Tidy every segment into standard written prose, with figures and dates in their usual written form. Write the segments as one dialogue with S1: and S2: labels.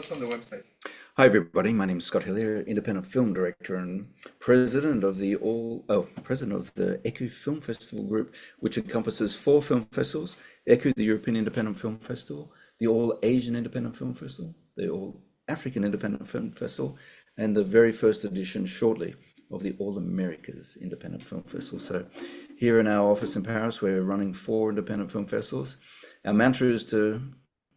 S1: us on the website.
S2: Hi everybody, my name is Scott Hillier, independent film director and president of the ECU Film Festival group, which encompasses four film festivals: ECU, the European Independent Film Festival, the All Asian Independent Film Festival, the All African Independent Film Festival, and the very first edition shortly of the All Americas Independent Film Festival. So here in our office in Paris, we're running four independent film festivals. Our mantra is to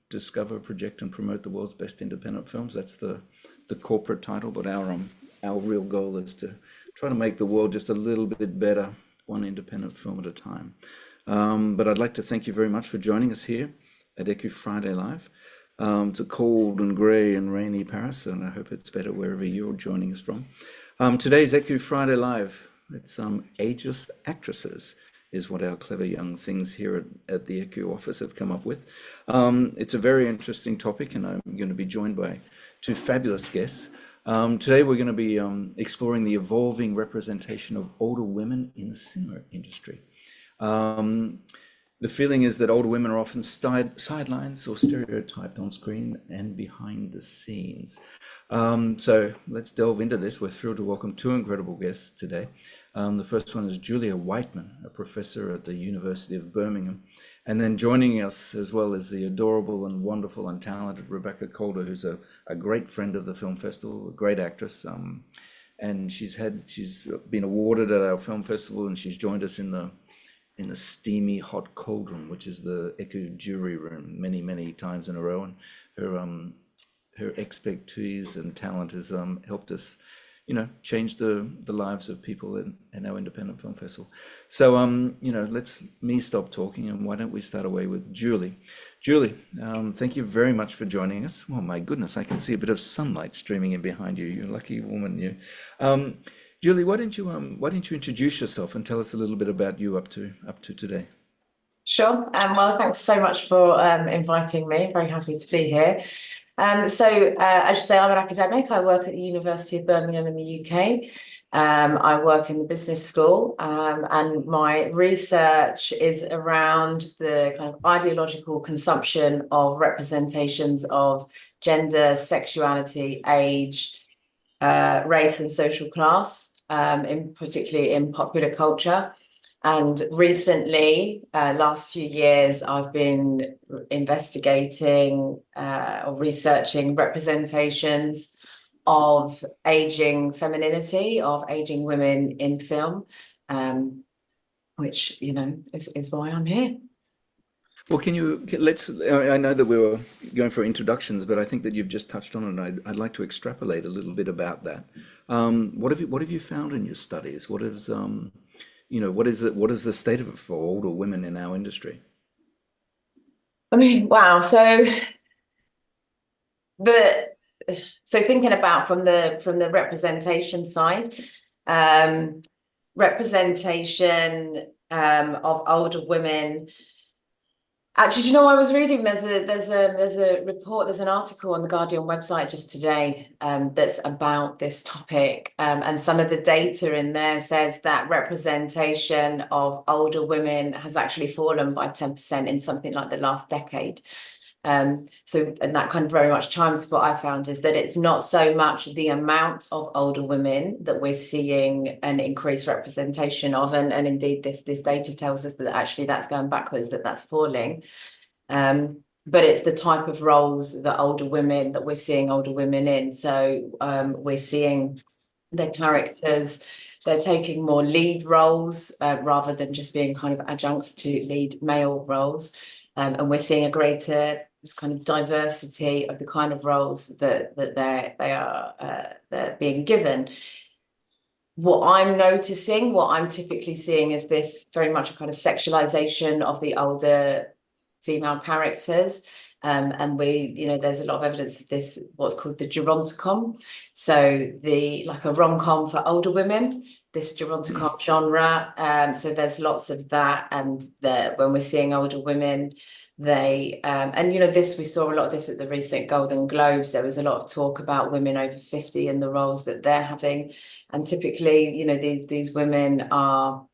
S2: discover, project, and promote the world's best independent films. That's the corporate title, but our real goal is to try to make the world just a little bit better, one independent film at a time. But I'd like to thank you very much for joining us here at ECU Friday Live. It's a cold and grey and rainy Paris, and I hope it's better wherever you're joining us from. Today's ECU Friday Live, it's Ageless Actresses is what our clever young things here at the ECU office have come up with. It's a very interesting topic, and I'm going to be joined by two fabulous guests. Today we're going to be exploring the evolving representation of older women in the cinema industry. The feeling is that older women are often sidelines or stereotyped on screen and behind the scenes. So let's delve into this. We're thrilled to welcome two incredible guests today. The first one is Julia Whiteman, a professor at the University of Birmingham. And then joining us as well is the adorable and wonderful and talented Rebecca Calder, who's a great friend of the film festival, a great actress. And she's been awarded at our film festival, and she's joined us in the steamy hot cauldron, which is the ECU jury room, many times in a row. And her expertise and talent has helped us, change the lives of people in our independent film festival. So, let's me stop talking, and why don't we start away with Julie. Julie, thank you very much for joining us. Oh my goodness, I can see a bit of sunlight streaming in behind you. You're a lucky woman, you. Julie, why don't you introduce yourself and tell us a little bit about you up to today?
S3: Sure. Well, thanks so much for inviting me. Very happy to be here. I should say I'm an academic. I work at the University of Birmingham in the UK. I work in the business school, and my research is around the kind of ideological consumption of representations of gender, sexuality, age, race, and social class, particularly in popular culture. And recently, last few years, I've been investigating or researching representations of aging femininity, of aging women in film, which, is why I'm here.
S2: Well, I know that we were going for introductions, but I think that you've just touched on it, and I'd like to extrapolate a little bit about that. What have you found in your studies? What is the state of it for older women in our industry?
S3: I mean, wow. So thinking about from the representation side, representation of older women. Actually, do you know, I was reading, there's a report, there's an article on the Guardian website just today that's about this topic, and some of the data in there says that representation of older women has actually fallen by 10% in something like the last decade. And that kind of very much chimes with what I found, is that it's not so much the amount of older women that we're seeing an increased representation of, and indeed this data tells us that actually that's going backwards, that's falling. But it's the type of roles that we're seeing older women in. So we're seeing their characters, they're taking more lead roles rather than just being kind of adjuncts to lead male roles. And we're seeing a greater kind of diversity of the kind of roles that they're being given. What I'm noticing, what I'm typically seeing, is this very much a kind of sexualization of the older female characters. And there's a lot of evidence of this, what's called the gerontocom. So like a rom-com for older women, this gerontocom genre. So there's lots of that. And when we're seeing older women, we saw a lot of this at the recent Golden Globes. There was a lot of talk about women over 50 and the roles that they're having. And typically, these women are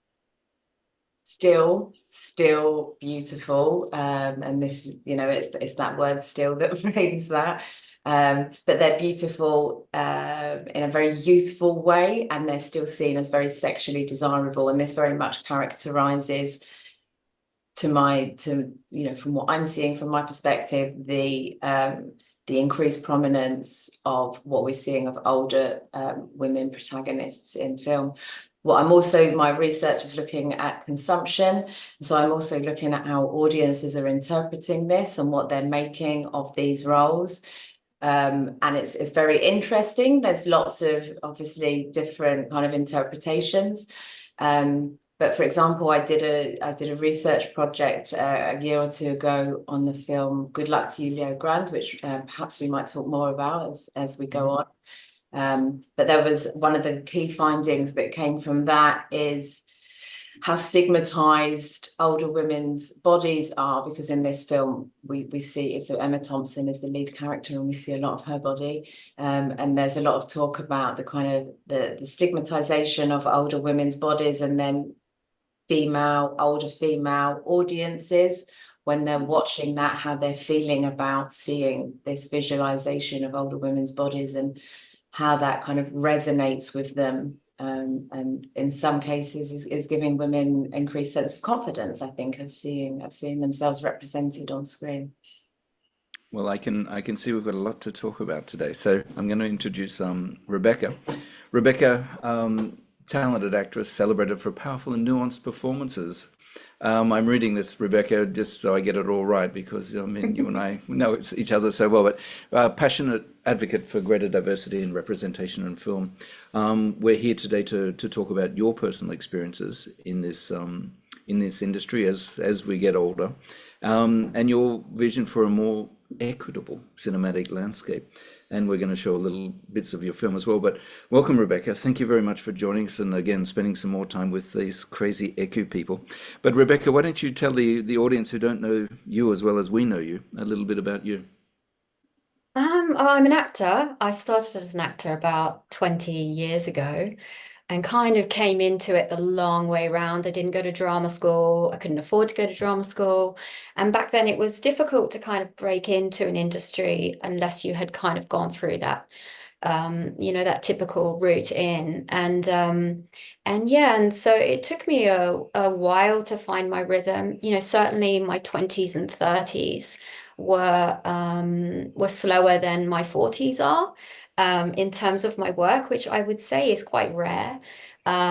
S3: still beautiful, and this, it's that word "still" that frames that. but they're beautiful in a very youthful way, and they're still seen as very sexually desirable. And this very much characterizes, from what I'm seeing from my perspective, the increased prominence of what we're seeing of older women protagonists in film. My research is looking at consumption. So I'm also looking at how audiences are interpreting this and what they're making of these roles. And it's very interesting. There's lots of obviously different kind of interpretations. But for example, I did a research project a year or two ago on the film Good Luck to You, Leo Grande, which perhaps we might talk more about as we go on. But there was one of the key findings that came from that is how stigmatized older women's bodies are, because in this film we see, so Emma Thompson is the lead character and we see a lot of her body, and there's a lot of talk about the kind of the stigmatization of older women's bodies, and then older female audiences, when they're watching that, how they're feeling about seeing this visualization of older women's bodies and how that kind of resonates with them. And in some cases is giving women increased sense of confidence, I think, of seeing themselves represented on screen.
S2: Well, I can see we've got a lot to talk about today. So I'm going to introduce Rebecca. Rebecca, talented actress, celebrated for powerful and nuanced performances. I'm reading this, Rebecca, just so I get it all right, because I mean, you and I know each other so well, but passionate advocate for greater diversity and representation in film. We're here today to talk about your personal experiences in this industry as we get older, and your vision for a more equitable cinematic landscape. And we're going to show a little bits of your film as well. But welcome, Rebecca. Thank you very much for joining us, and again, spending some more time with these crazy ECU people. But Rebecca, why don't you tell the audience who don't know you as well as we know you a little bit about you?
S1: I'm an actor. I started as an actor about 20 years ago and kind of came into it the long way round. I didn't go to drama school. I couldn't afford to go to drama school. And back then it was difficult to kind of break into an industry unless you had kind of gone through that, that typical route in. And so it took me a while to find my rhythm. Certainly my 20s and 30s were slower than my 40s are, in terms of my work, which I would say is quite rare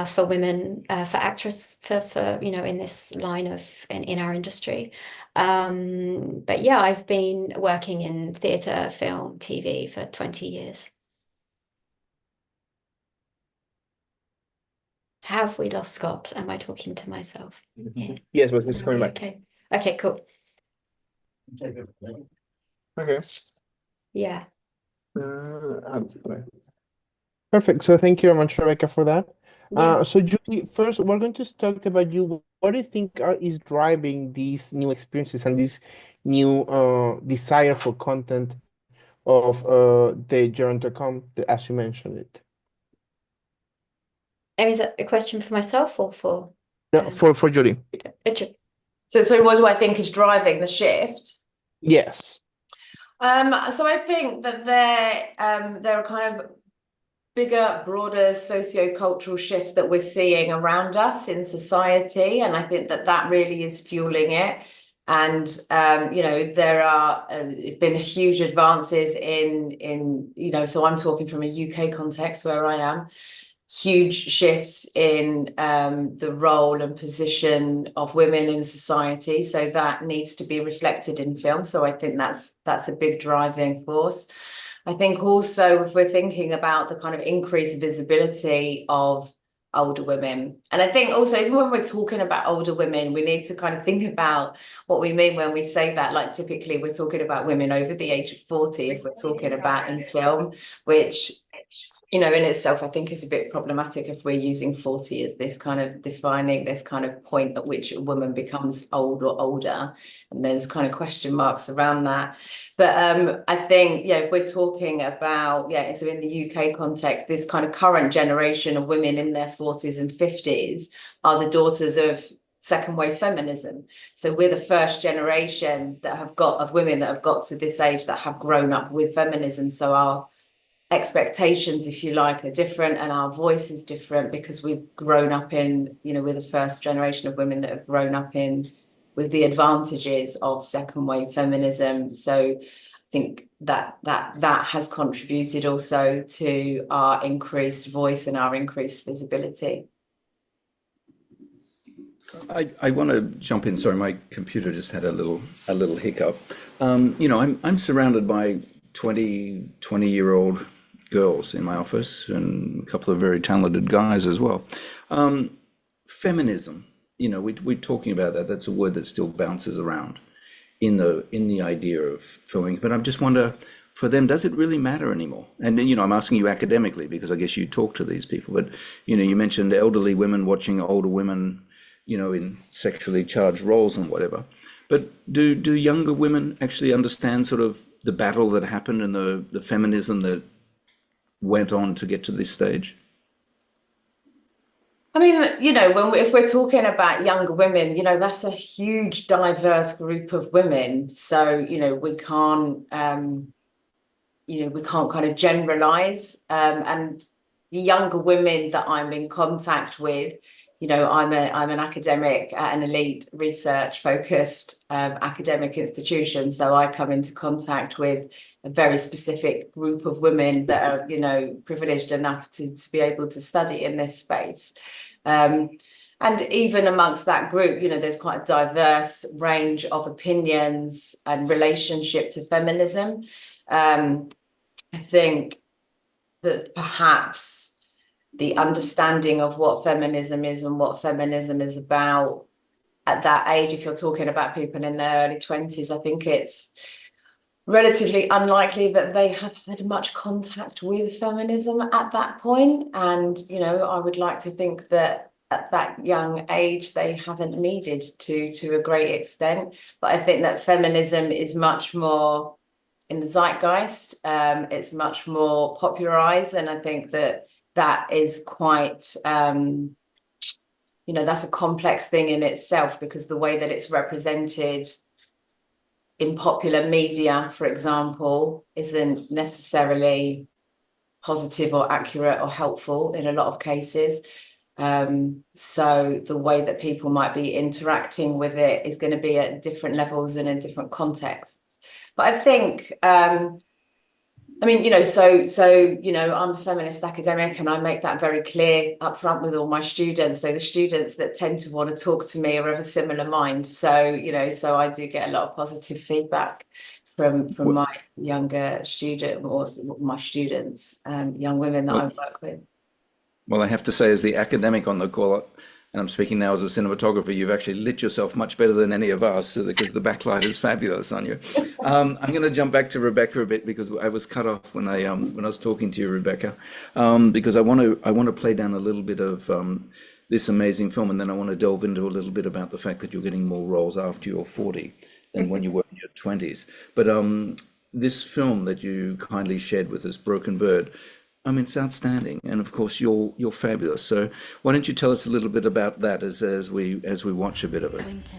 S1: for women, for actress, for in this line in our industry. But yeah, I've been working in theatre, film, TV for 20 years. Have we lost Scott? Am I talking to myself? Yeah.
S4: Yes, but he's coming back.
S1: Okay. Okay, cool.
S4: Okay.
S1: Yeah.
S4: Perfect. So thank you very much, Rebecca, for that.
S1: Yeah.
S4: So Julie, first we're going to talk about you. What do you think is driving these new experiences and this new desire for content of the Geronto.com, as you mentioned it?
S1: And is that a question for myself or for
S4: No, for Julie.
S1: Richard?
S3: So what do I think is driving the shift?
S4: Yes.
S3: So I think that there are kind of bigger, broader socio-cultural shifts that we're seeing around us in society, and I think that really is fueling it. And there are been huge advances in so I'm talking from a UK context where I am. Huge shifts in the role and position of women in society, so that needs to be reflected in film. So I think that's a big driving force. I think also, if we're thinking about the kind of increased visibility of older women, and I think also even when we're talking about older women, we need to kind of think about what we mean when we say that. Like typically we're talking about women over the age of 40 if we're talking about in film, which in itself, I think is a bit problematic if we're using 40 as this kind of defining this kind of point at which a woman becomes old or older. And there's kind of question marks around that. But I think, if we're talking about, so in the UK context, this kind of current generation of women in their 40s and 50s are the daughters of second wave feminism. So we're the first generation that have got of women that have got to this age that have grown up with feminism. So our expectations, if you like, are different, and our voice is different because we've grown up in, you know, we're the first generation of women that have grown up in with the advantages of second wave feminism. So I think that has contributed also to our increased voice and our increased visibility.
S2: I want to jump in. Sorry, my computer just had a little hiccup. You know, I'm surrounded by 20-year-old girls in my office and a couple of very talented guys as well. Feminism, you know, we're talking about that. That's a word that still bounces around in the idea of filming. But I just wonder, for them, does it really matter anymore? And you know, I'm asking you academically because I guess you talk to these people. But you know, you mentioned elderly women watching older women, you know, in sexually charged roles and whatever. But do younger women actually understand sort of the battle that happened and the feminism that went on to get to this stage?
S3: I mean, you know, if we're talking about younger women, you know, that's a huge, diverse group of women. So, you know, we can't kind of generalize. And the younger women that I'm in contact with, you know, I'm an academic at an elite research focused academic institution. So I come into contact with a very specific group of women that are, you know, privileged enough to be able to study in this space. And even amongst that group, you know, there's quite a diverse range of opinions and relationship to feminism. I think that perhaps the understanding of what feminism is and what feminism is about at that age, if you're talking about people in their early 20s, I think it's relatively unlikely that they have had much contact with feminism at that point. And, you know, I would like to think that at that young age, they haven't needed to a great extent. But I think that feminism is much more in the zeitgeist. It's much more popularized. And I think that is quite, you know, that's a complex thing in itself, because the way that it's represented in popular media, for example, isn't necessarily positive or accurate or helpful in a lot of cases. So the way that people might be interacting with it is going to be at different levels and in different contexts. But I think, I mean, you know, so you know, I'm a feminist academic, and I make that very clear up front with all my students. So the students that tend to want to talk to me are of a similar mind. So, you know, so I do get a lot of positive feedback from my younger student, or my students, young women that I
S2: Well,
S3: work with.
S2: well, I have to say, as the academic on the call, and I'm speaking now as a cinematographer, you've actually lit yourself much better than any of us because the backlight is fabulous on you. I'm going to jump back to Rebecca a bit because I was cut off when I was talking to you, Rebecca, because I want to play down a little bit of this amazing film, and then I want to delve into a little bit about the fact that you're getting more roles after you're 40 than when you were in your 20s. But this film that you kindly shared with us, Broken Bird, I mean, it's outstanding, and of course you're fabulous. So why don't you tell us a little bit about that as we watch a bit of it?
S5: Winter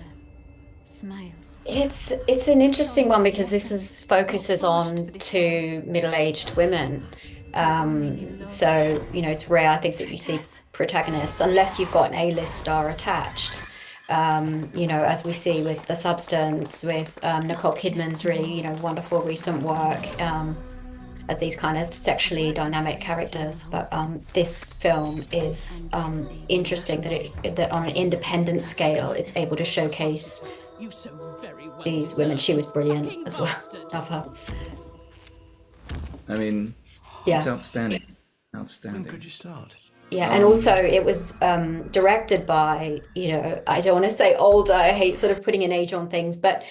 S5: smiles.
S1: It's an interesting one because focuses on two middle-aged women. So, you know, it's rare, I think, that you see protagonists unless you've got an A-list star attached. You know, as we see with The Substance, with Nicole Kidman's really, you know, wonderful recent work. As these kind of sexually dynamic characters, but this film is interesting that on an independent scale, it's able to showcase these women. She was brilliant as well. Love her.
S2: I mean, it's
S1: Yeah,
S2: outstanding,
S6: When
S2: outstanding.
S6: could you start?
S1: yeah, and also it was directed by, you know, I don't want to say older. I hate sort of putting an age on things, but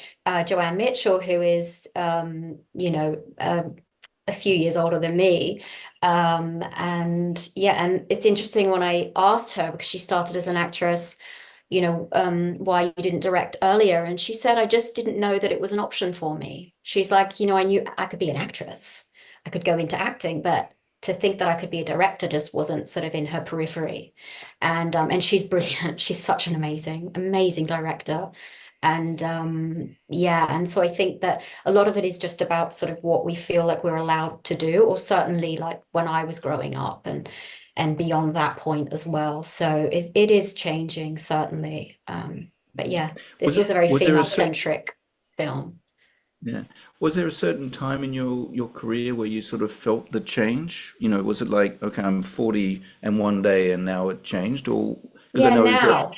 S1: Joanne Mitchell, who is, you know, a few years older than me. And yeah, and it's interesting when I asked her, because she started as an actress, you know, why you didn't direct earlier. And she said, I just didn't know that it was an option for me. She's like, you know, I knew I could be an actress. I could go into acting, but to think that I could be a director just wasn't sort of in her periphery. And she's brilliant. She's such an amazing director. And yeah, and so I think that a lot of it is just about sort of what we feel like we're allowed to do, or certainly like when I was growing up and beyond that point as well. So it is changing, certainly. But yeah, this was a very
S2: Was there a certain
S1: female-centric film.
S2: Yeah. Was there a certain time in your career where you sort of felt the change? You know, was it like, okay, I'm 40 and one day and now it changed? Or because I
S1: Yeah,
S2: know is that
S1: now.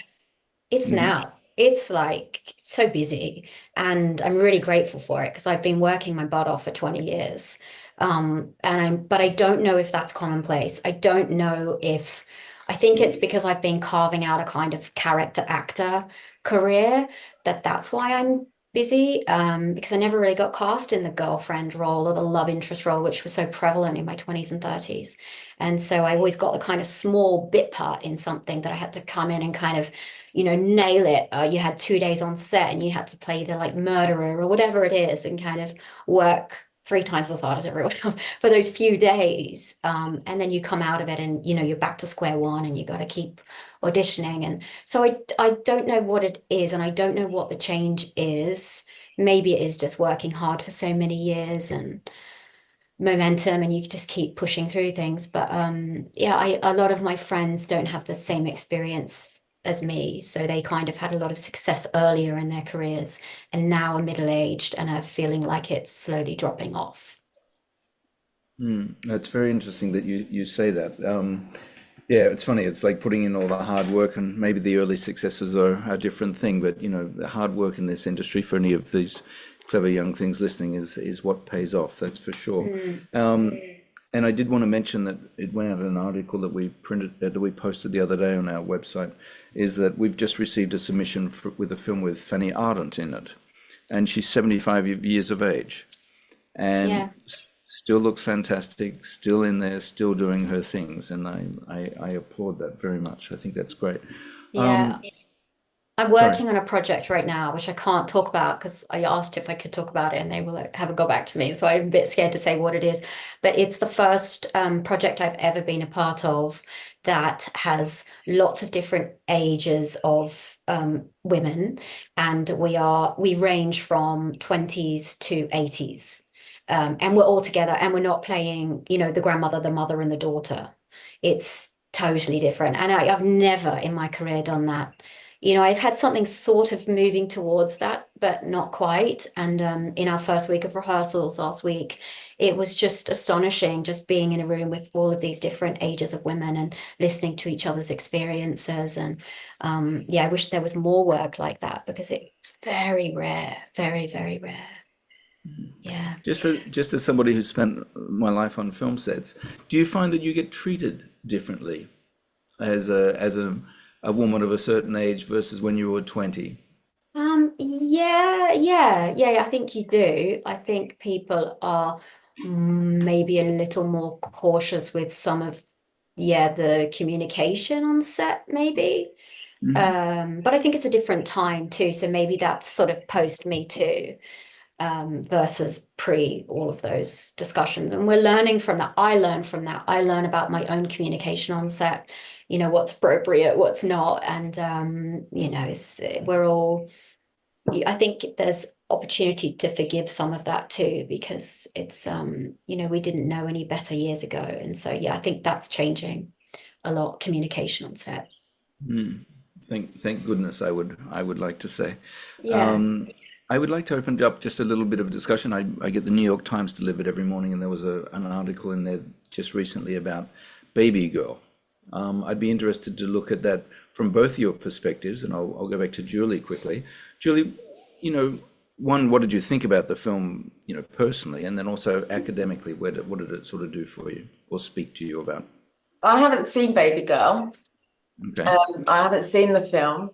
S1: It's
S2: Mhm.
S1: now. It's like so busy, and I'm really grateful for it because I've been working my butt off for 20 years. But I don't know if that's commonplace. I don't know if I think it's because I've been carving out a kind of character actor career that's why I'm busy. Because I never really got cast in the girlfriend role or the love interest role, which was so prevalent in my 20s and 30s. And so I always got the kind of small bit part in something that I had to come in and kind of nail it. You had 2 days on set and you had to play the like murderer or whatever it is and kind of work 3 times as hard as everyone else for those few days. And then you come out of it and, you're back to square one and you got to keep auditioning. And so I don't know what it is and I don't know what the change is. Maybe it is just working hard for so many years and momentum and you just keep pushing through things. But yeah, a lot of my friends don't have the same experience as me. So they kind of had a lot of success earlier in their careers and now are middle-aged and are feeling like it's slowly dropping off.
S2: That's very interesting that you say that. Yeah, it's funny. It's like putting in all the hard work, and maybe the early successes are a different thing. But the hard work in this industry for any of these clever young things listening is what pays off. That's for sure.
S1: Mm.
S2: And I did want to mention that it went out in an article that we printed that we posted the other day on our website. Is that we've just received a submission with a film with Fanny Ardant in it, and she's 75 years of age and
S1: Yeah.
S2: still looks fantastic, still in there, still doing her things, and I applaud that very much. I think that's great.
S1: Yeah. I'm
S2: Sorry.
S1: working on a project right now, which I can't talk about because I asked if I could talk about it and they haven't got back to me. So I'm a bit scared to say what it is. But it's the first project I've ever been a part of that has lots of different ages of women. And we range from 20s to 80s. And we're all together and we're not playing, the grandmother, the mother, and the daughter. It's totally different. And I've never in my career done that. I've had something sort of moving towards that, but not quite. And in our first week of rehearsals last week, it was just astonishing just being in a room with all of these different ages of women and listening to each other's experiences. And yeah, I wish there was more work like that because it's very rare, very, very rare. Yeah.
S2: Just as somebody who's spent my life on film sets, do you find that you get treated differently as a woman of a certain age versus when you were 20?
S1: Yeah, I think you do. I think people are maybe a little more cautious with some of, yeah, the communication on set, maybe. But I think it's a different time too. So maybe that's sort of post Me Too, versus pre all of those discussions. And we're learning from that. I learn from that. I learn about my own communication on set, what's appropriate, what's not. And, we're all I think there's opportunity to forgive some of that too, because it's we didn't know any better years ago. And so yeah, I think that's changing a lot, communication on set.
S2: Thank goodness, I would like to say.
S1: Yeah.
S2: I would like to open up just a little bit of discussion. I get the New York Times delivered every morning, and there was an article in there just recently about Baby Girl. I'd be interested to look at that from both your perspectives, and I'll go back to Julie quickly. Julie, one, what did you think about the film, personally, and then also academically, what did it sort of do for you or speak to you about?
S3: I haven't seen Baby Girl.
S2: Okay.
S3: I haven't seen the film.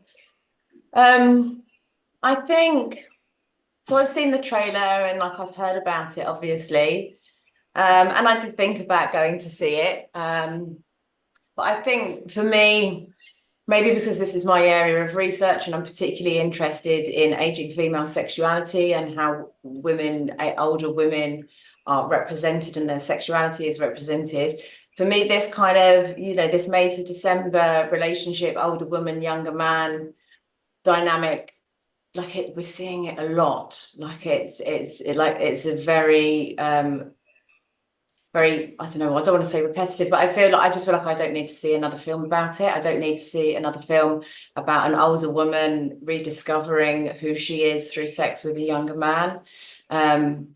S3: Um, I think so. I've seen the trailer and like I've heard about it, obviously. And I did think about going to see it. But I think for me, maybe because this is my area of research and I'm particularly interested in aging female sexuality and how older women are represented and their sexuality is represented. For me, this kind of, this May to December relationship, older woman, younger man dynamic, we're seeing it a lot. It's a very very, I don't know, I don't want to say repetitive, but I just feel like I don't need to see another film about it. I don't need to see another film about an older woman rediscovering who she is through sex with a younger man. And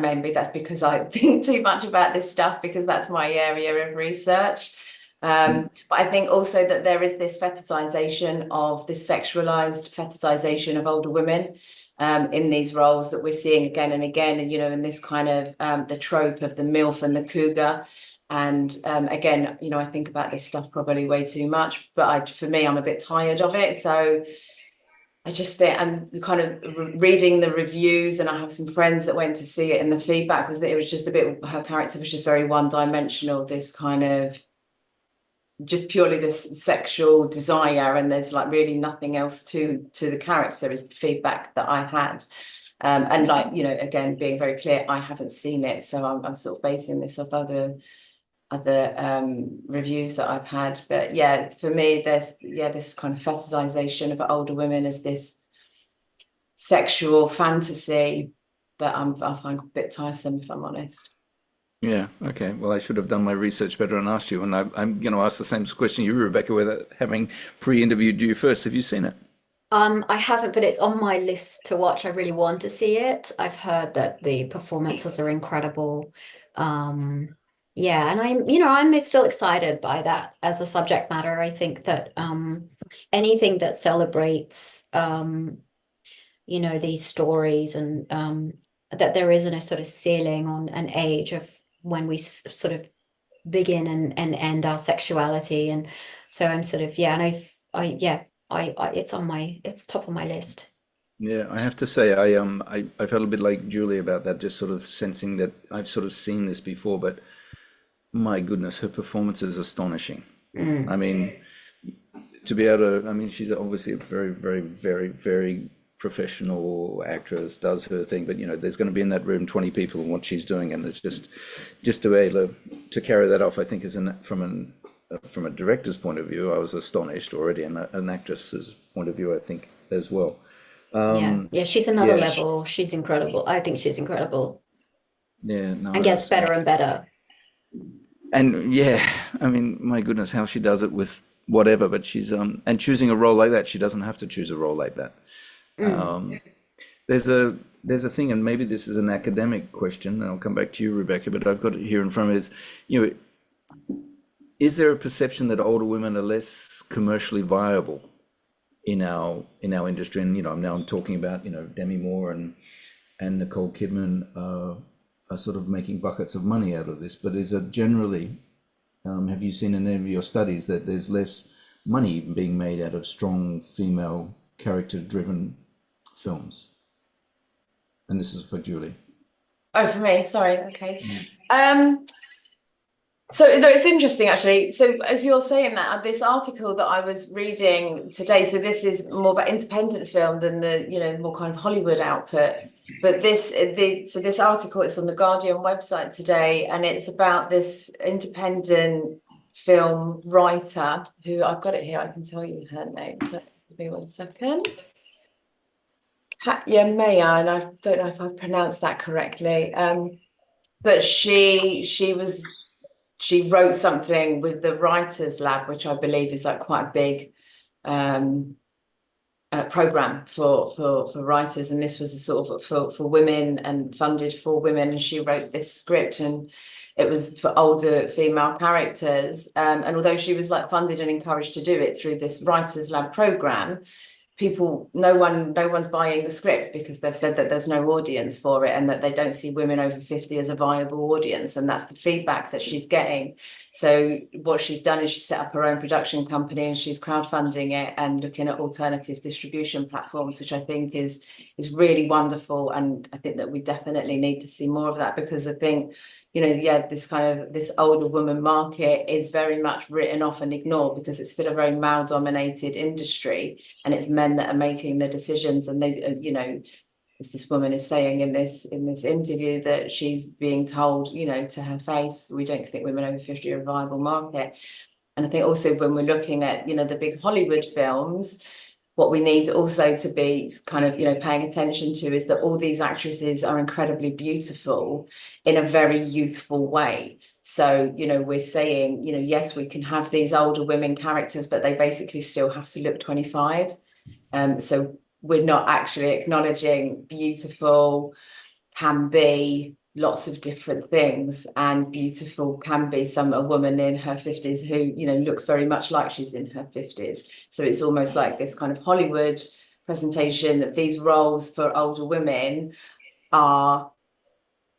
S3: maybe that's because I think too much about this stuff, because that's my area of research. But I think also that there is this fetishization of this sexualized fetishization of older women in these roles that we're seeing again and again, and in this kind of the trope of the MILF and the cougar. And again, I think about this stuff probably way too much, but for me, I'm a bit tired of it. So I just think I'm kind of reading the reviews, and I have some friends that went to see it, and the feedback was that it was just her character was just very one-dimensional, this kind of just purely this sexual desire, and there's really nothing else to the character, is the feedback that I had. And again, being very clear, I haven't seen it, so I'm sort of basing this off other reviews that I've had. But yeah, for me, there's this kind of fetishization of older women as this sexual fantasy that I find a bit tiresome, if I'm honest.
S2: Yeah, okay. Well, I should have done my research better and asked you. And I'm going to ask the same question you, Rebecca, without having pre-interviewed you first. Have you seen it?
S1: I haven't, but it's on my list to watch. I really want to see it. I've heard that the performances are incredible. Yeah, and I'm still excited by that as a subject matter. I think that anything that celebrates these stories, and that there isn't a sort of ceiling on an age of when we sort of begin and end our sexuality. And so I'm sort of, yeah, and it's top of my list.
S2: Yeah, I have to say, I felt a bit like Julie about that, just sort of sensing that I've sort of seen this before, but my goodness, her performance is astonishing. I mean, to be able to, I mean, she's obviously a very, very, very, very professional actress, does her thing, but there's going to be in that room 20 people and what she's doing, and it's just to be able to carry that off, I think, from a director's point of view, I was astonished already, and an actress's point of view, I think, as well.
S1: Yeah, she's another
S2: yeah,
S1: level. She's incredible. I think she's incredible,
S2: yeah, no,
S1: and gets better and better.
S2: and yeah, I mean, my goodness, how she does it with whatever, but she's and choosing a role like that, she doesn't have to choose a role like that. There's a thing, and maybe this is an academic question, and I'll come back to you, Rebecca, but I've got it here in front of me, is there a perception that older women are less commercially viable in our industry? And I'm talking about Demi Moore and Nicole Kidman are sort of making buckets of money out of this, but is it generally, have you seen in any of your studies that there's less money being made out of strong female character-driven films? And this is for Julie.
S3: Oh, for me, sorry. Okay. So no, it's interesting actually. So as you're saying that, this article that I was reading today, so this is more about independent film than the more kind of Hollywood output. But this article is on the Guardian website today, and it's about this independent film writer who, I've got it here, I can tell you her name. So give me 1 second. Katya Maya, and I don't know if I've pronounced that correctly. But she wrote something with the Writers Lab, which I believe is quite a big program for writers, and this was a sort of for women and funded for women, and she wrote this script, and it was for older female characters, and although she was funded and encouraged to do it through this Writers Lab program, no one's buying the script because they've said that there's no audience for it, and that they don't see women over 50 as a viable audience, and that's the feedback that she's getting. So what she's done is she set up her own production company, and she's crowdfunding it and looking at alternative distribution platforms, which I think is really wonderful. And I think that we definitely need to see more of that, because I think this older woman market is very much written off and ignored, because it's still a very male dominated industry, and it's men that are making the decisions, and they as this woman is saying in this interview, that she's being told, you know, to her face, we don't think women over 50 are a viable market. And I think also when we're looking at, you know, the big Hollywood films, what we need also to be kind of, you know, paying attention to is that all these actresses are incredibly beautiful in a very youthful way. So, you know, we're saying, you know, yes, we can have these older women characters, but they basically still have to look 25. So we're not actually acknowledging beautiful can be lots of different things, and beautiful can be a woman in her 50s who, you know, looks very much like she's in her 50s. So it's almost like this kind of Hollywood presentation that these roles for older women are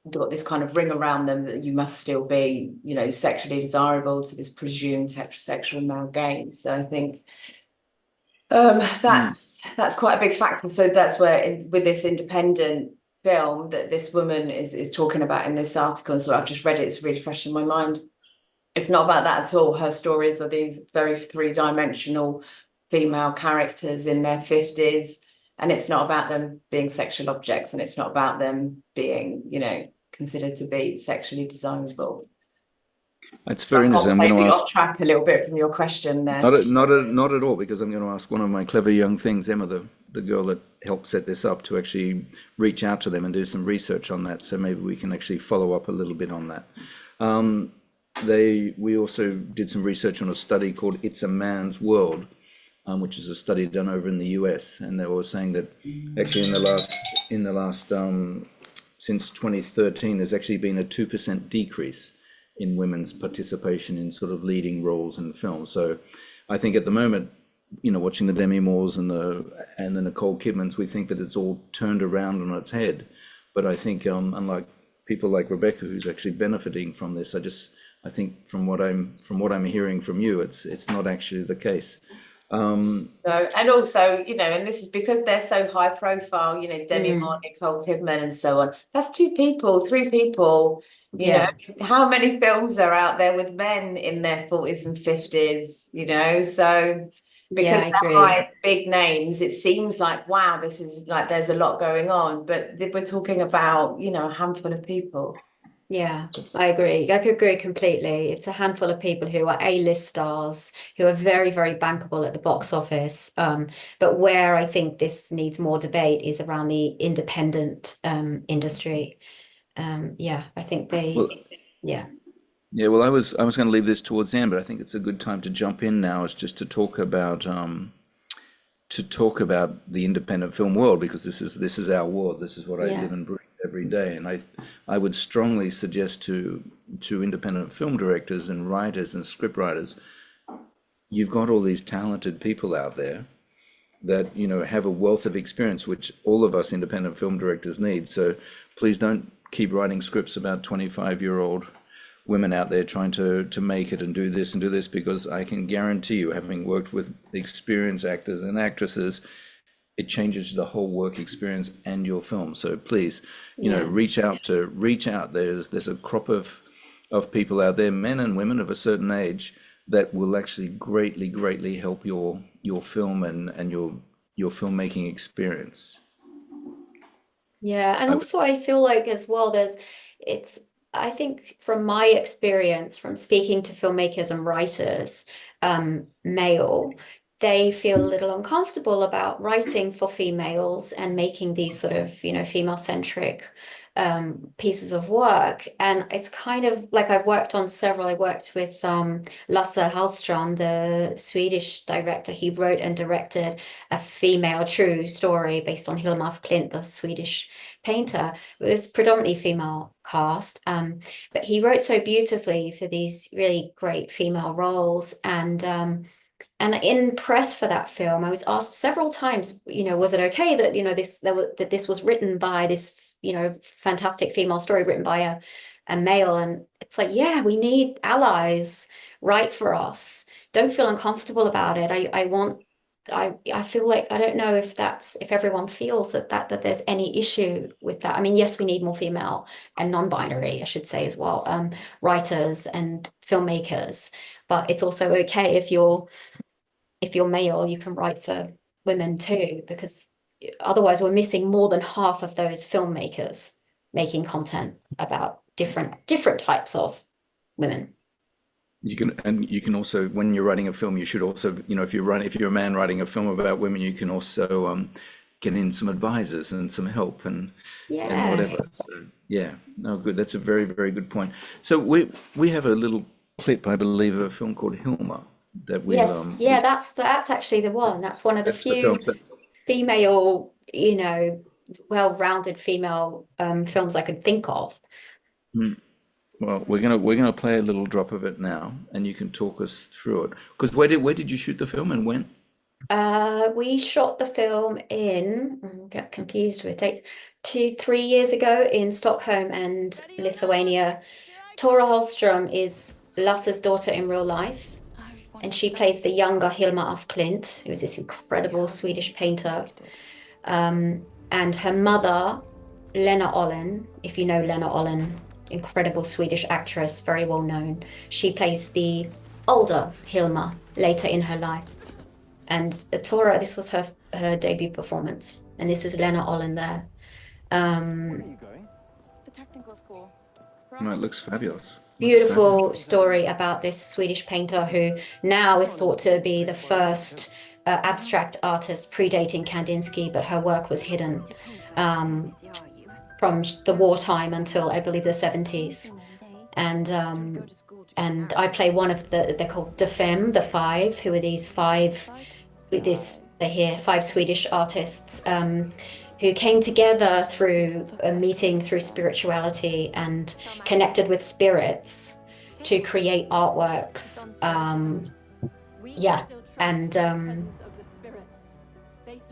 S3: got this kind of ring around them that you must still be, you know, sexually desirable to this presumed heterosexual male gaze. So I think that's quite a big factor. So that's where with this independent film that this woman is talking about in this article, so I've just read it, it's really fresh in my mind. It's not about that at all. Her stories are these very three-dimensional female characters in their 50s, and it's not about them being sexual objects, and it's not about them being, you know, considered to be sexually desirable.
S2: It's very interesting. I'm going to ask.
S3: Off track a little bit from your question there.
S2: Not at all, because I'm going to ask one of my clever young things, Emma, the girl that helped set this up, to actually reach out to them and do some research on that. So maybe we can actually follow up a little bit on that. We also did some research on a study called "It's a Man's World," which is a study done over in the US, and they were saying that actually in the last since 2013, there's actually been a 2% decrease in women's participation in sort of leading roles in films. So I think at the moment, you know, watching the Demi Moores and the Nicole Kidmans, we think that it's all turned around on its head. But I think unlike people like Rebecca, who's actually benefiting from this, I think from what I'm hearing from you, it's not actually the case.
S3: No, and also, you know, and this is because they're so high profile, you know, Demi Moore, Nicole Kidman, and so on. That's three people. You know, how many films are out there with men in their 40s and 50s? You know, so because
S1: I
S3: they're
S1: agree.
S3: high, big names, it seems like, wow, this is like there's a lot going on, but we're talking about, you know, a handful of people.
S1: Yeah, I agree. I could agree completely. It's a handful of people who are A-list stars, who are very, very bankable at the box office. But where I think this needs more debate is around the independent industry. I think
S2: Well,
S1: yeah.
S2: yeah, well, I was going to leave this towards the end, but I think it's a good time to jump in now, is just to talk about the independent film world, because this is our world. This is what I live and breathe every day, and I would strongly suggest to independent film directors and writers and script writers, you've got all these talented people out there that, you know, have a wealth of experience, which all of us independent film directors need. So please don't keep writing scripts about 25-year-old women out there trying to make it and do this, because I can guarantee you, having worked with experienced actors and actresses, it changes the whole work experience and your film. So please, you know, reach out. There's a crop of people out there, men and women of a certain age, that will actually greatly help your film and your filmmaking experience.
S1: Yeah, and also I feel like as well I think from my experience from speaking to filmmakers and writers, male, they feel a little uncomfortable about writing for females and making these sort of, you know, female-centric pieces of work. And it's kind of like I worked with Lasse Hallström, the Swedish director. He wrote and directed a female true story based on Hilma af Klint, the Swedish painter. It was predominantly female cast, but he wrote so beautifully for these really great female roles. And in press for that film, I was asked several times, you know, was it okay that, you know, that this was written by this, you know, fantastic female story written by a male? And it's like, yeah, we need allies write for us. Don't feel uncomfortable about it. I feel like I don't know if everyone feels that there's any issue with that. I mean, yes, we need more female and non-binary, I should say as well, writers and filmmakers, but it's also okay if you're male, you can write for women too, because otherwise we're missing more than half of those filmmakers making content about different types of women.
S2: You can also, when you're writing a film, you should also, if you're a man writing a film about women, you can also get in some advisors and some help and
S1: Yeah.
S2: whatever. So yeah, no, good. That's a very, very good point. So we have a little clip, I believe, of a film called Hilma that we'll
S1: Yes, yeah, that's actually the one. That's one of the
S2: that's the film.
S1: few female, well-rounded female films I could think of.
S2: Well, we're gonna play a little drop of it now, and you can talk us through it. Because where did you shoot the film and when?
S1: We shot the film in, get confused with dates, 3 years ago in Stockholm and Lithuania. Tora Holmström is Lasse's daughter in real life, and she plays the younger Hilma af Klint, who is this incredible Swedish painter. And her mother, Lena Olin, if you know Lena Olin, incredible Swedish actress, very well known. She plays the older Hilma later in her life. And Tora, this was her debut performance, and this is Lena Olin there.
S6: The technical school.
S2: No, it looks fabulous.
S1: Beautiful story about this Swedish painter who now is thought to be the first abstract artist predating Kandinsky, but her work was hidden from the wartime until I believe the 70s. And I play one of they're called De Fem, the five, who are these five Swedish artists who came together through a meeting through spirituality and connected with spirits to create artworks.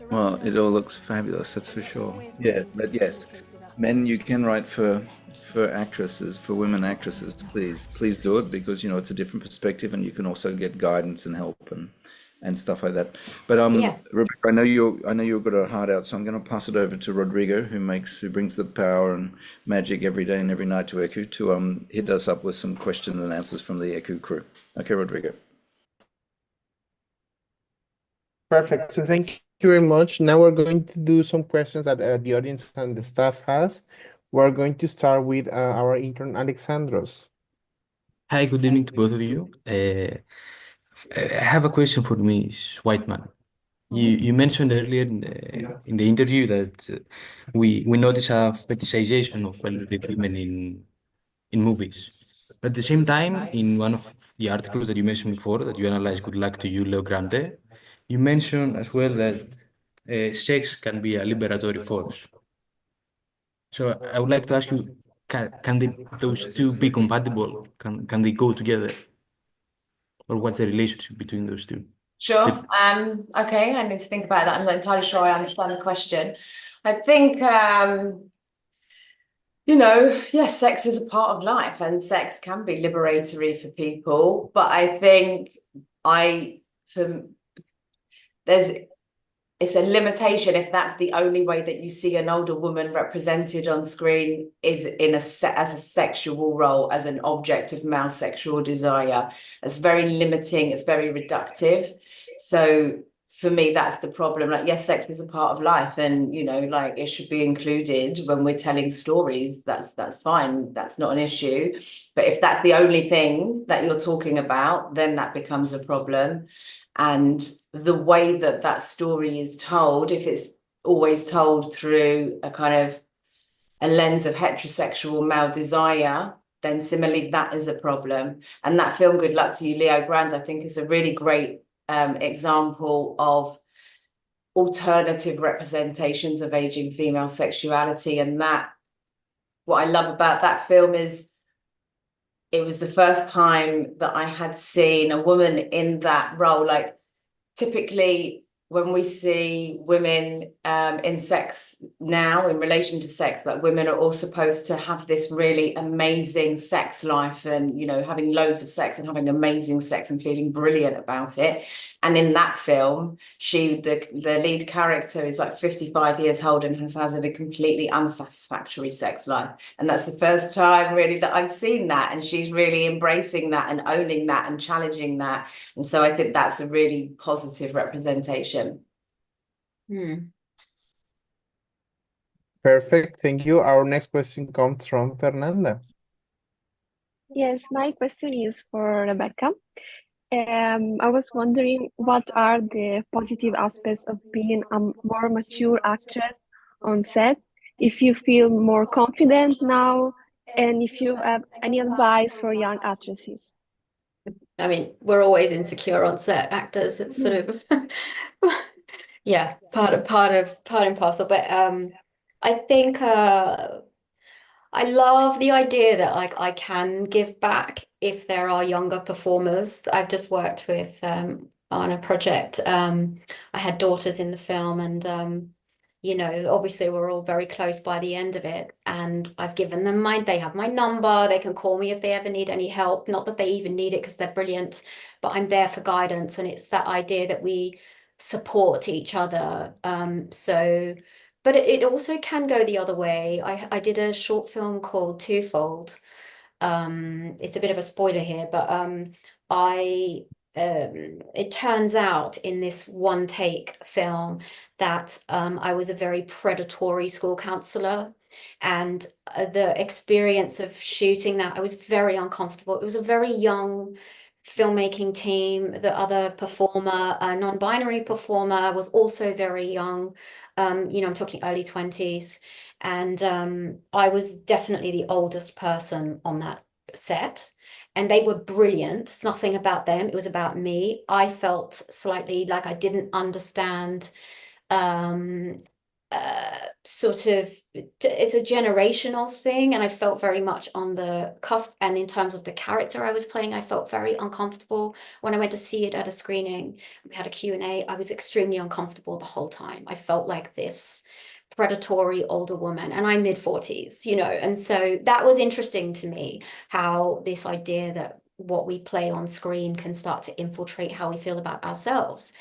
S2: Well, it all looks fabulous, that's for sure. Yeah, but yes, men, you can write for actresses, for women actresses, please do it because it's a different perspective, and you can also get guidance and help and stuff like that. But
S1: Yeah.
S2: Rebecca, I know you've got a heart out, so I'm going to pass it over to Rodrigo, who brings the power and magic every day and every night to Eku, to hit us up with some questions and answers from the Eku crew. Okay, Rodrigo.
S4: Perfect. So thank you very much. Now we're going to do some questions that the audience and the staff has. We're going to start with our intern Alexandros.
S7: Hi, good evening to both of you. I have a question for Ms. Whiteman. You mentioned earlier in the interview that we notice a fetishization of elderly women in movies. At the same time, in one of the articles that you mentioned before, that you analyzed, good luck to you, Leo Grande, you mentioned as well that sex can be a liberatory force. So I would like to ask you, those two be compatible? Can they go together? Or what's the relationship between those two?
S3: Sure. Okay, I need to think about that. I'm not entirely sure I understand the question. I think yes, sex is a part of life and sex can be liberatory for people, but I think it's a limitation if that's the only way that you see an older woman represented on screen is as a sexual role, as an object of male sexual desire. It's very limiting, it's very reductive. So for me, that's the problem. Like, yes, sex is a part of life, and it should be included when we're telling stories. That's fine. That's not an issue. But if that's the only thing that you're talking about, then that becomes a problem. And the way that story is told, if it's always told through a kind of a lens of heterosexual male desire, then similarly that is a problem. And that film, Good Luck to You, Leo Grande, I think is a really great example of alternative representations of aging female sexuality. And that, what I love about that film is it was the first time that I had seen a woman in that role. Like, typically when we see women in sex now, in relation to sex, that women are all supposed to have this really amazing sex life and, having loads of sex and having amazing sex and feeling brilliant about it. And in that film, the lead character is like 55 years old and has had a completely unsatisfactory sex life. And that's the first time really that I've seen that. And she's really embracing that and owning that and challenging that. And so I think that's a really positive representation.
S4: Perfect. Thank you. Our next question comes from Fernanda.
S6: Yes, my question is for Rebecca. I was wondering what are the positive aspects of being a more mature actress on set? If you feel more confident now, and if you have any advice for young actresses.
S1: I mean, we're always insecure on set, actors. It's sort
S6: Yes.
S1: of yeah, part and parcel. But I think I love the idea that like I can give back if there are younger performers. I've just worked with on a project. I had daughters in the film, and you know, obviously we're all very close by the end of it. And I've given them they have my number. They can call me if they ever need any help. Not that they even need it because they're brilliant, but I'm there for guidance. And it's that idea that we support each other. But it also can go the other way. I did a short film called Twofold. It's a bit of a spoiler here, but I it turns out in this one take film that I was a very predatory school counselor. And the experience of shooting that, I was very uncomfortable. It was a very young filmmaking team. The other performer, a non-binary performer, was also very young. You know, I'm talking early 20s. And I was definitely the oldest person on that set. And they were brilliant. It's nothing about them. It was about me. I felt slightly like I didn't understand um sort of it's a generational thing, and I felt very much on the cusp. And in terms of the character I was playing, I felt very uncomfortable when I went to see it at a screening. We had a Q&A. I was extremely uncomfortable the whole time. I felt like this predatory older woman, and I'm mid-40s, you know, and so that was interesting to me, how this idea that what we play on screen can start to infiltrate how we feel about ourselves.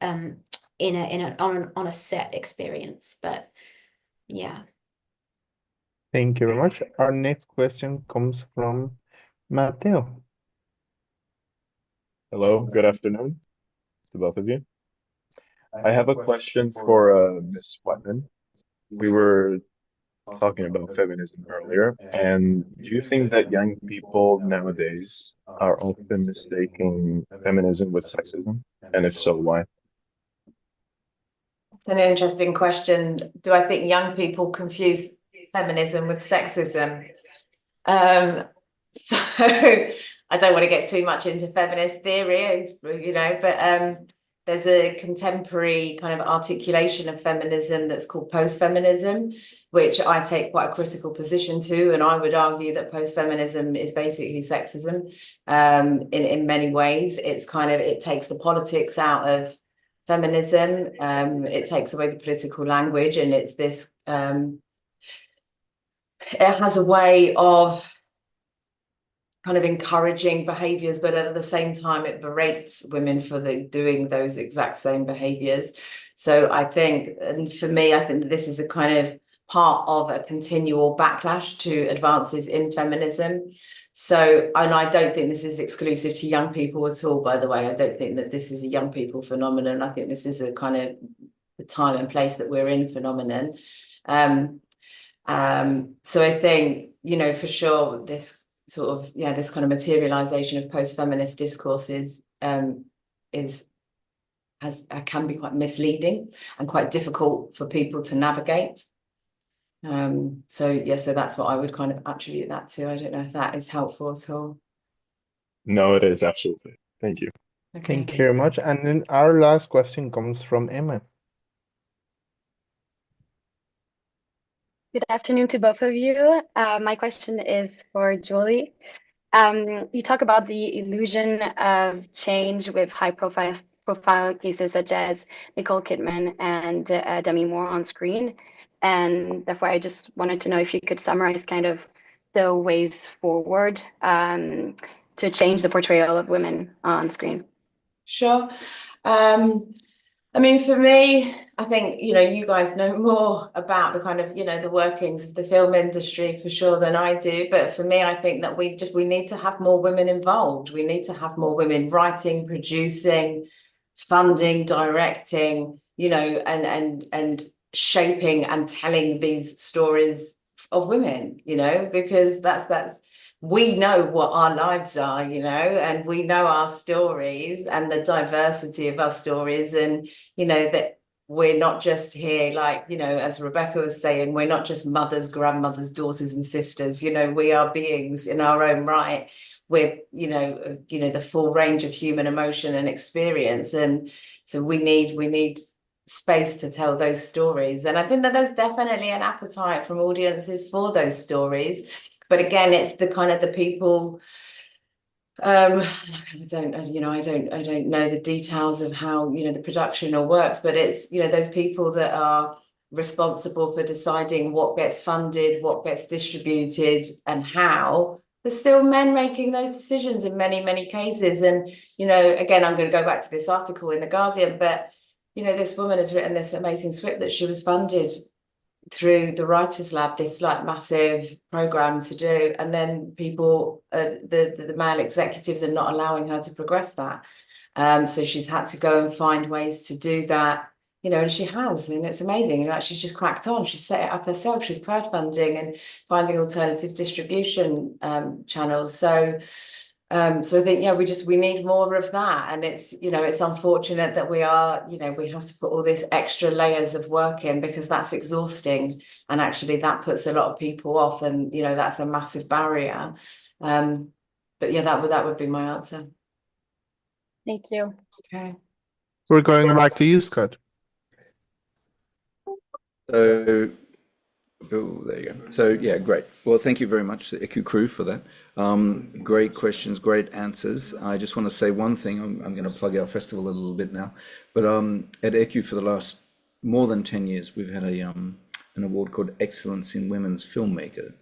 S1: Um, on a set experience. But yeah.
S4: Thank you very much. Our next question comes from Mateo.
S8: Hello, good afternoon to both of you. I have a question for Ms. Whitman. We were talking about feminism earlier, and do you think that young people nowadays are often mistaking feminism with sexism? And if so, why?
S3: An interesting question. Do I think young people confuse feminism with sexism? So I don't want to get too much into feminist theory, you know, but there's a contemporary kind of articulation of feminism that's called post-feminism, which I take quite a critical position to, and I would argue that post-feminism is basically sexism in many ways. It's kind of, it takes the politics out of feminism, it takes away the political language, and it's this it has a way of kind of encouraging behaviors, but at the same time it berates women for doing those exact same behaviors. So I think, and for me, I think this is a kind of part of a continual backlash to advances in feminism. So, and I don't think this is exclusive to young people at all, by the way. I don't think that this is a young people phenomenon. I think this is a kind of the time and place that we're in phenomenon. So I think, you know, for sure, this sort of, yeah, this kind of materialization of post-feminist discourses can be quite misleading and quite difficult for people to navigate. So yeah, so that's what I would kind of attribute that to. I don't know if that is helpful at all.
S8: No, it is absolutely. Thank you.
S3: Okay.
S4: Thank you very much. And then our last question comes from Emma.
S9: Good afternoon to both of you. My question is for Julie. You talk about the illusion of change with high profile cases such as Nicole Kidman and Demi Moore on screen. And therefore, I just wanted to know if you could summarize kind of the ways forward to change the portrayal of women on screen.
S3: Sure. I mean, for me, I think, you know, you guys know more about the kind of, you know, the workings of the film industry for sure than I do. But for me, I think that we need to have more women involved. We need to have more women writing, producing, funding, directing, you know, and shaping and telling these stories of women, you know, because that's we know what our lives are, you know, and we know our stories and the diversity of our stories, and you know that we're not just here, like, you know, as Rebecca was saying, we're not just mothers, grandmothers, daughters and sisters, you know, we are beings in our own right with, you know, the full range of human emotion and experience. And so we need space to tell those stories. And I think that there's definitely an appetite from audiences for those stories. But again, it's the kind of the people, I don't, you know, I don't know the details of how, you know, the production all works, but it's, you know, those people that are responsible for deciding what gets funded, what gets distributed, and how. There's still men making those decisions in many, many cases. And, you know, again, I'm going to go back to this article in The Guardian, but, you know, this woman has written this amazing script that she was funded through the Writers Lab, this like massive program to do, and then people, the male executives are not allowing her to progress that. So she's had to go and find ways to do that, you know, and she has, and it's amazing. And like, she's just cracked on. She's set it up herself. She's crowdfunding and finding alternative distribution channels. So I think, yeah, we need more of that. And it's, you know, it's unfortunate that we are, you know, we have to put all these extra layers of work in, because that's exhausting. And actually that puts a lot of people off, and, you know, that's a massive barrier. But yeah, that would be my answer.
S9: Thank you.
S3: Okay.
S4: We're going back to you, Scott.
S2: So, oh, there you go. So, yeah, great. Well, thank you very much, the ICU crew, for that. Great questions, great answers. I just want to say one thing. I'm going to plug our festival a little bit now. But at ECU for the last more than 10 years, we've had an award called Excellence in Women's Filmmaker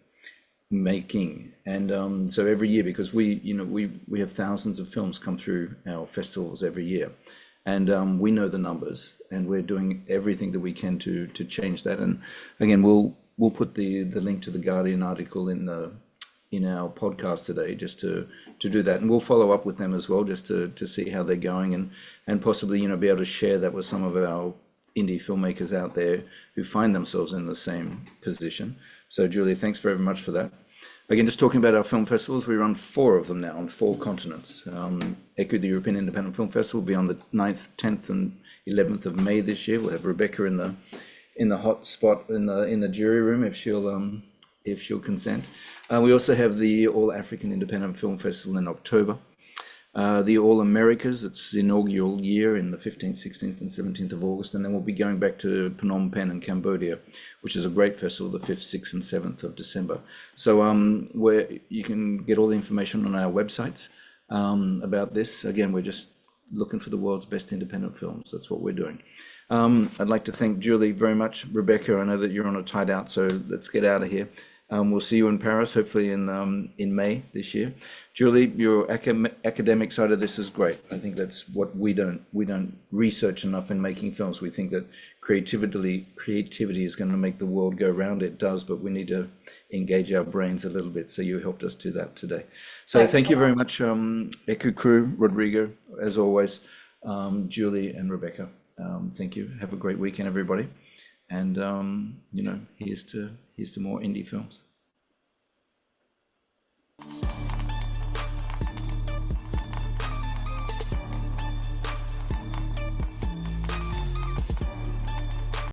S2: Making. And so every year, because we have thousands of films come through our festivals every year. And we know the numbers, and we're doing everything that we can to change that. And again, we'll put the link to the Guardian article in our podcast today, just to do that, and we'll follow up with them as well, just to see how they're going, and possibly, you know, be able to share that with some of our indie filmmakers out there who find themselves in the same position. So Julia, thanks very much for that. Again, just talking about our film festivals, we run 4 of them now on 4 continents. ECU, the European Independent Film Festival, will be on the 9th, 10th and 11th of May this year. We'll have Rebecca in the hot spot in the jury room, if she'll consent. We also have the All African Independent Film Festival in October. The All Americas, it's the inaugural year in the 15th, 16th and 17th of August. And then we'll be going back to Phnom Penh in Cambodia, which is a great festival, the 5th, 6th and 7th of December. So where you can get all the information on our websites about this. Again, we're just looking for the world's best independent films. That's what we're doing. I'd like to thank Julie very much. Rebecca, I know that you're on a tight out, so let's get out of here. We'll see you in Paris, hopefully in May this year. Julie, your academic side of this is great. I think that's what we don't research enough in making films. We think that creativity is going to make the world go round. It does, but we need to engage our brains a little bit. So you helped us do that today. So thank you very much, ECU crew, Rodrigo, as always, Julie and Rebecca. Thank you. Have a great weekend, everybody. And you know, here's to more indie films.